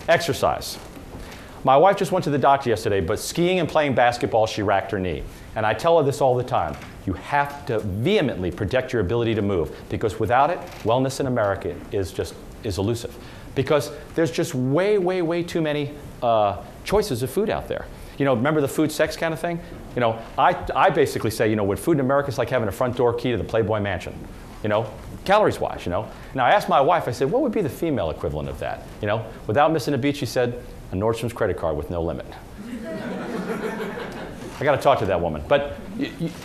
Exercise. My wife just went to the doctor yesterday, but skiing and playing basketball, she racked her knee. And I tell her this all the time. You have to vehemently protect your ability to move, because without it, wellness in America is elusive. Because there's just way, way, way too many choices of food out there. You know, remember the food sex kind of thing? You know, I basically say, you know, with food in America, it's like having a front door key to the Playboy Mansion. You know, calories-wise, you know. Now, I asked my wife, I said, what would be the female equivalent of that? You know, without missing a beat, she said, a Nordstrom's credit card with no limit. I got to talk to that woman. But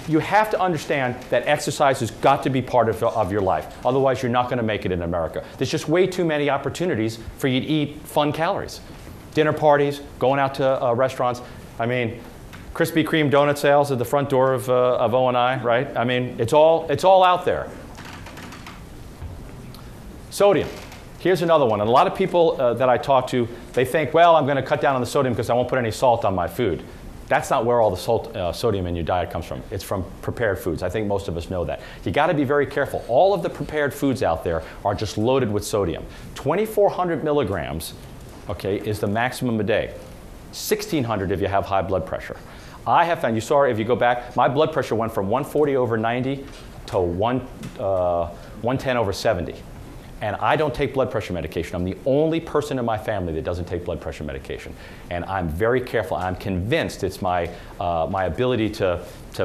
you have to understand that exercise has got to be part of your life. Otherwise, you're not going to make it in America. There's just way too many opportunities for you to eat fun calories. Dinner parties, going out to restaurants. I mean, Krispy Kreme donut sales at the front door of O&I, right? I mean, it's all out there. Sodium. Here's another one. And a lot of people that I talk to, they think, well, I'm going to cut down on the sodium because I won't put any salt on my food. That's not where all the sodium in your diet comes from. It's from prepared foods. I think most of us know that. You got to be very careful. All of the prepared foods out there are just loaded with sodium. 2,400 milligrams, okay, is the maximum a day. 1,600 if you have high blood pressure. I have found, you saw if you go back, my blood pressure went from 140/90 to 110/70. And I don't take blood pressure medication. I'm the only person in my family that doesn't take blood pressure medication. And I'm very careful. I'm convinced it's my ability to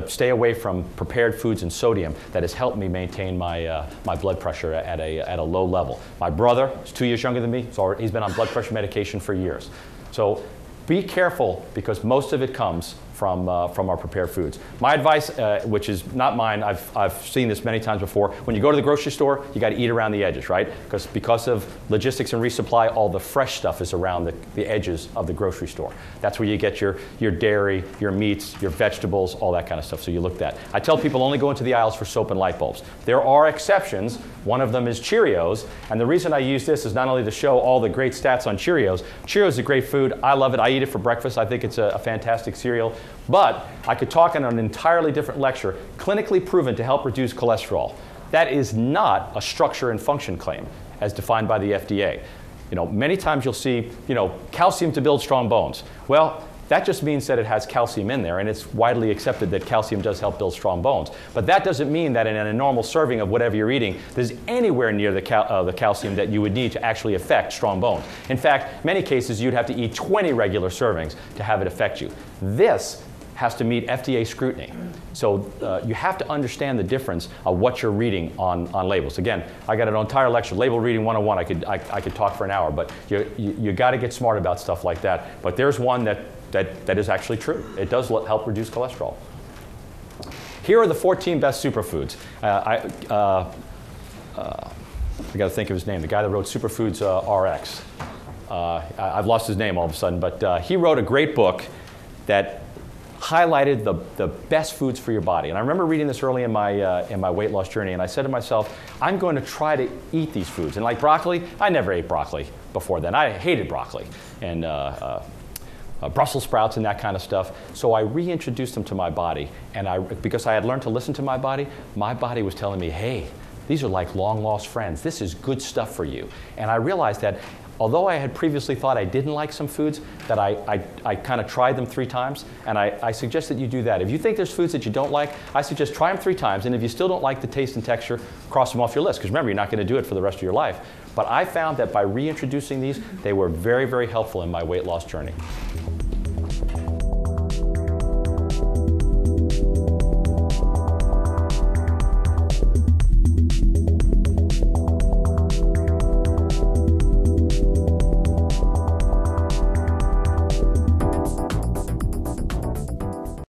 stay away from prepared foods and sodium that has helped me maintain my blood pressure at a low level. My brother is 2 years younger than me, so he's been on blood pressure medication for years. So be careful, because most of it comes from our prepared foods. My advice, which is not mine, I've seen this many times before. When you go to the grocery store, you got to eat around the edges, right? Because of logistics and resupply, all the fresh stuff is around the edges of the grocery store. That's where you get your dairy, your meats, your vegetables, all that kind of stuff. So you look at that. I tell people only go into the aisles for soap and light bulbs. There are exceptions. One of them is Cheerios. And the reason I use this is not only to show all the great stats on Cheerios. Cheerios is a great food. I love it. I eat it for breakfast. I think it's a fantastic cereal. But I could talk in an entirely different lecture, clinically proven to help reduce cholesterol. That is not a structure and function claim as defined by the FDA. You know, many times you'll see, you know, calcium to build strong bones. Well, that just means that it has calcium in there, and it's widely accepted that calcium does help build strong bones. But that doesn't mean that in a normal serving of whatever you're eating, there's anywhere near the calcium that you would need to actually affect strong bones. In fact, many cases you'd have to eat 20 regular servings to have it affect you. This has to meet FDA scrutiny. So you have to understand the difference of what you're reading on labels. Again, I got an entire lecture, Label Reading 101. I could talk for an hour, but you got to get smart about stuff like that. But there's one that is actually true. It does help reduce cholesterol. Here are the 14 best superfoods. I got to think of his name. The guy that wrote Superfoods RX. I've lost his name all of a sudden, but he wrote a great book that highlighted the best foods for your body. And I remember reading this early in my weight loss journey, and I said to myself, I'm going to try to eat these foods. And like broccoli, I never ate broccoli before then. I hated broccoli and Brussels sprouts and that kind of stuff. So I reintroduced them to my body, and because I had learned to listen to my body was telling me, hey, these are like long lost friends. This is good stuff for you. And I realized that although I had previously thought I didn't like some foods, that I kind of tried them 3 times, and I suggest that you do that. If you think there's foods that you don't like, I suggest try them 3 times, and if you still don't like the taste and texture, cross them off your list, because remember, you're not going to do it for the rest of your life. But I found that by reintroducing these, they were very, very helpful in my weight loss journey.